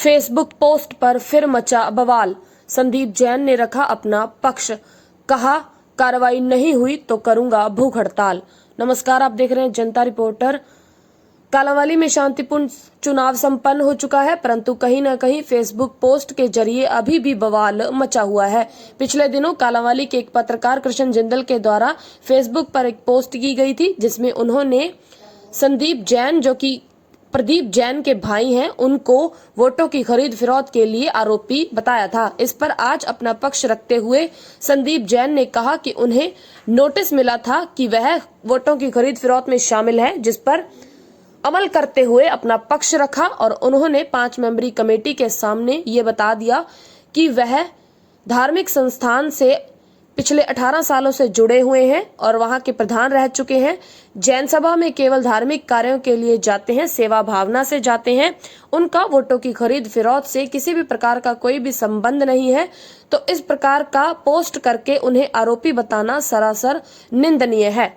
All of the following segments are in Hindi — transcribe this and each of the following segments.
फेसबुक पोस्ट पर फिर मचा बवाल। संदीप जैन ने रखा अपना पक्ष, कहा कार्रवाई नहीं हुई तो करूंगा भूख हड़ताल। नमस्कार, आप देख रहे हैं जनता रिपोर्टर। कालांवाली में शांतिपूर्ण चुनाव संपन्न हो चुका है, परंतु कहीं न कहीं फेसबुक पोस्ट के जरिए अभी भी बवाल मचा हुआ है। पिछले दिनों कालांवाली के एक पत्रकार कृष्ण जिंदल के द्वारा फेसबुक पर एक पोस्ट की गई थी, जिसमें उन्होंने संदीप जैन, जो कि प्रदीप जैन के भाई हैं, उनको वोटों की खरीद फिरौत के लिए आरोपी बताया था। इस पर आज अपना पक्ष रखते हुए संदीप जैन ने कहा कि उन्हें नोटिस मिला था कि वह वोटों की खरीद फिरौत में शामिल है, जिस पर अमल करते हुए अपना पक्ष रखा और उन्होंने 5 मेंबरी कमेटी के सामने ये बता दिया कि वह धार्मिक संस्थान से पिछले 18 सालों से जुड़े हुए हैं और वहां के प्रधान रह चुके हैं। जैन सभा में केवल धार्मिक कार्यों के लिए जाते हैं, सेवा भावना से जाते हैं। उनका वोटों की खरीद फिरौत से किसी भी प्रकार का कोई भी संबंध नहीं है। तो इस प्रकार का पोस्ट करके उन्हें आरोपी बताना सरासर निंदनीय है।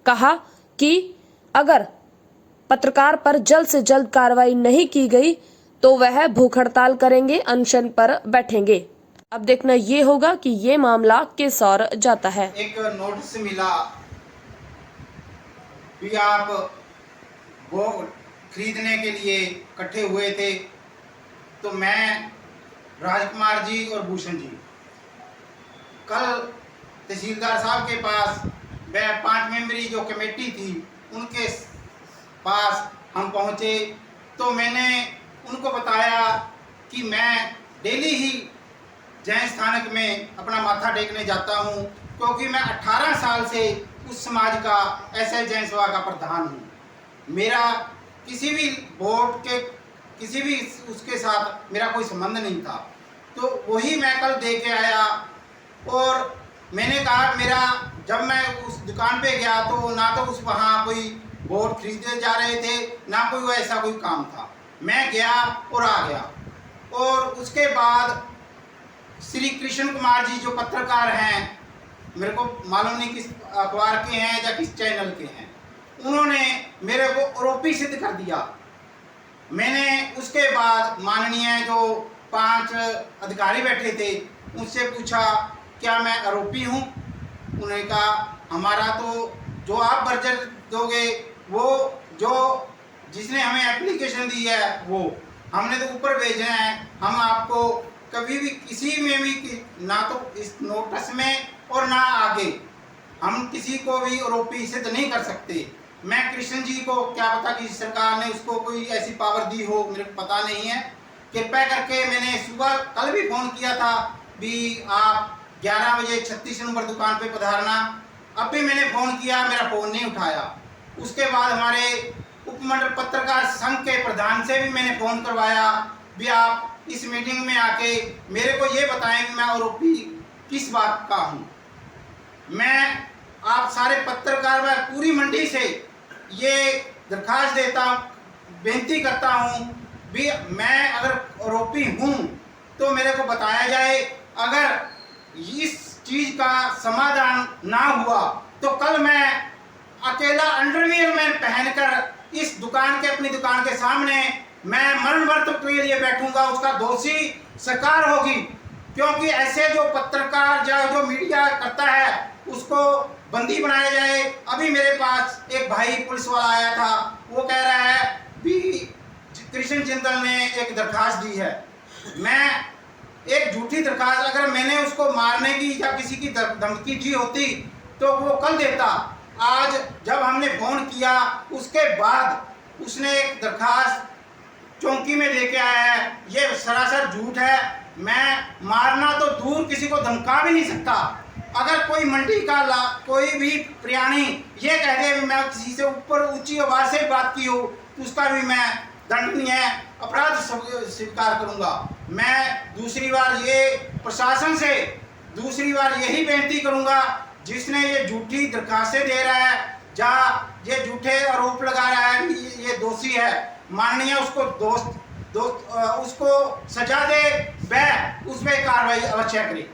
कहा कि अगर पत्रकार पर जल्द से जल्द कार्रवाई नहीं की गई तो वह भूख हड़ताल करेंगे, अनशन पर बैठेंगे। अब देखना ये होगा कि ये मामला किस ओर जाता है। एक नोटिस मिला भी आप वो खरीदने के लिए इकट्ठे हुए थे, तो मैं, राजकुमार जी और भूषण जी कल तहसीलदार साहब के पास वह 5 मेंबरी जो कमेटी थी उनके पास हम पहुंचे। तो मैंने उनको बताया कि मैं डेली ही जैन स्थानक में अपना माथा टेकने जाता हूं, क्योंकि मैं 18 साल से उस समाज का ऐसे जैन सभा का प्रधान हूं। मेरा किसी भी वोट के किसी भी उसके साथ मेरा कोई संबंध नहीं था। तो वही मैं कल दे के आया और मैंने कहा, मेरा जब मैं उस दुकान पे गया तो ना तो उस वहाँ कोई वोट खरीदने जा रहे थे, ना कोई ऐसा कोई काम था। मैं गया और आ गया। और उसके बाद श्री कृष्ण कुमार जी जो पत्रकार हैं, मेरे को मालूम नहीं किस अखबार के हैं या किस चैनल के हैं, उन्होंने मेरे को आरोपी सिद्ध कर दिया। मैंने उसके बाद माननीय जो 5 अधिकारी बैठे थे उनसे पूछा, क्या मैं आरोपी हूँ? उन्होंने कहा, हमारा तो जो आप बर्जर दोगे वो जो जिसने हमें एप्लीकेशन दी है वो हमने तो ऊपर भेजना है। हम आपको कभी भी किसी में भी ना तो इस नोटिस में और ना आगे हम किसी को भी आरोपी सिद्ध नहीं कर सकते। मैं कृष्ण जी को, क्या पता कि सरकार ने उसको कोई ऐसी पावर दी हो, मेरे को पता नहीं है। कृपया करके मैंने सुबह कल भी फ़ोन किया था भी आप 11 बजे 36 नंबर दुकान पे पधारना। अब भी मैंने फ़ोन किया, मेरा फ़ोन नहीं उठाया। उसके बाद हमारे उपमंडल पत्रकार संघ के प्रधान से भी मैंने फ़ोन करवाया भी आप इस मीटिंग में आके मेरे को ये बताएं कि मैं आरोपी किस बात का हूँ। मैं आप सारे पत्रकार व पूरी मंडी से ये दरखास्त देता हूँ, बेनती करता हूँ भी मैं अगर आरोपी हूँ तो मेरे को बताया जाए। अगर इस चीज़ का समाधान ना हुआ तो कल मैं अकेला अंडरवियर में पहनकर इस दुकान के, अपनी दुकान के सामने मैं मरण व्रत के लिए बैठूंगा। उसका दोषी सरकार होगी, क्योंकि ऐसे जो पत्रकार जो मीडिया करता है उसको बंदी बनाया जाए। अभी मेरे पास एक भाई पुलिस वाला आया था, वो कह रहा है कि कृष्ण जिंदल ने एक दरखास्त दी है। मैं एक झूठी दरखास्त, अगर मैंने उसको मारने की या किसी की धमकी दी होती तो वो कल देता। आज जब हमने फ़ोन किया उसके बाद उसने एक दरखास्त चौकी में लेके आया है, ये सरासर झूठ है। मैं मारना तो दूर किसी को धमका भी नहीं सकता। अगर कोई मंडी का कोई भी प्राणी ये कह दे मैं किसी से ऊपर ऊंची आवाज़ से बात की हो तो उसका भी मैं दंडनीय अपराध स्वीकार करूंगा। मैं दूसरी बार ये प्रशासन से यही बेनती करूंगा, जिसने ये झूठी दरखास्तें दे रहा है, जहाँ ये झूठे आरोप लगा रहा है कि ये दोषी है, माननीय उसको सजा दे, वह उस पर कार्रवाई अवश्य करे।